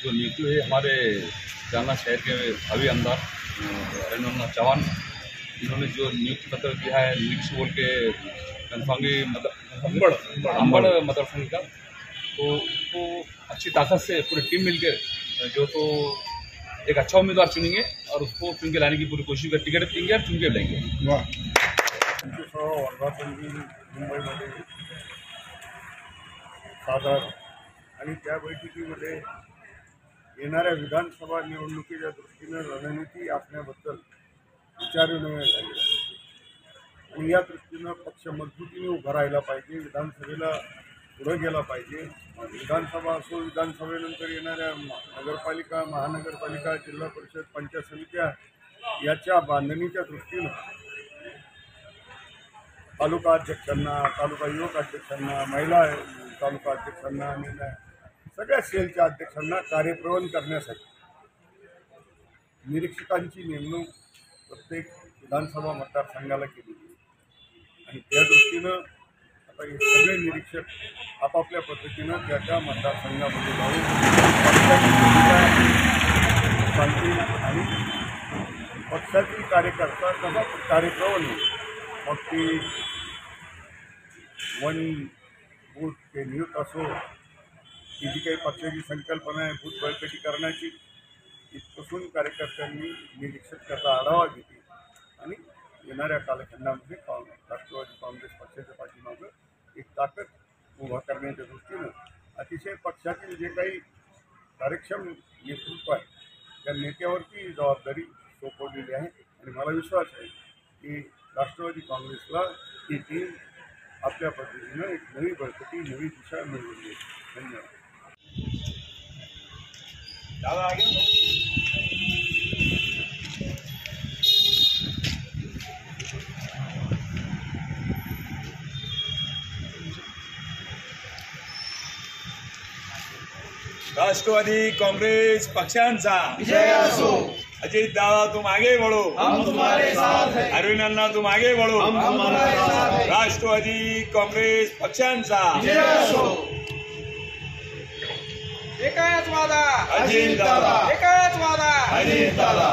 जो नियुक्ति हुई हमारे जालना शहर के भावी आमदार अरिंदर चौहान, इन्होंने जो नियुक्ति पत्र दिया है निरीक्षक बोल के कनफांगी अंबड़ मतदार संघ का, तो उसको अच्छी ताकत से पूरी टीम मिलकर जो तो एक अच्छा उम्मीदवार चुनेंगे और उसको चुन के लाने की पूरी कोशिश कर टिकट देंगे और चुन के लेंगे। मुंबईमध्ये सादर आणि त्या बैठकीमध्ये येणाऱ्या विधानसभा निवडणुकीच्या दृष्टीने रणनीती आखण्याबद्दल विचारविनिमय झाले आणि या दृष्टीनं पक्ष मजबूतीने उभा राहिला पाहिजे, विधानसभेला पुढे गेला पाहिजे। विधानसभा असो, विधानसभेनंतर येणाऱ्या नगरपालिका, महानगरपालिका, जिल्हा परिषद, पंचायत समित्या याच्या बांधणीच्या दृष्टीनं तालुका अध्यक्षांना, तालुका युवक अध्यक्षांना, महिला तालुका अध्यक्षांना आणि सगळ्या सेलच्या अध्यक्षांना कार्यप्रवण करण्यासाठी निरीक्षकांची नेमणूक प्रत्येक विधानसभा मतदारसंघाला केली आणि त्या दृष्टीनं आता हे सगळे निरीक्षक आपापल्या पद्धतीनं त्या मतदारसंघामध्ये जाऊन सांगतील आणि पक्षातील कार्यकर्ता कसा कार्यप्रवण होईल, मग ती वन बूथ ते नियुक्त असो, ही जी काही पक्षाची संकल्पना आहे बूथ बळकटी करण्याची, इथपासून कार्यकर्त्यांनी निरीक्षक त्याचा आढावा घेतली आणि येणाऱ्या कालखंडामध्ये राष्ट्रवादी काँग्रेस पक्षाच्या पाठीमागं एक ताकद उभा करण्याच्या दृष्टीनं अतिशय पक्षातील जे काही कार्यक्षम नेतृत्व आहे त्या नेत्यावरती जबाबदारी सोपवलेली आहे आणि मला विश्वास आहे की राष्ट्रवादी काँग्रेसला ही टीम आपल्या पद्धतीनं एक नवी बळकटी, नवी दिशा मिळवून देईल। धन्यवाद। राष्ट्रवादी कांग्रेस पक्षांचा विजय असो। अजित दादा तुम आगे बढ़ो, हम तुम्हारे साथ हैं। अरविंद अन्ना तुम आगे बढ़ो, हम तुम्हारे साथ हैं। राष्ट्रवादी कांग्रेस पक्षांचा विजय असो। एकच वादा अजित दादा, एकच वादा अजित दादा।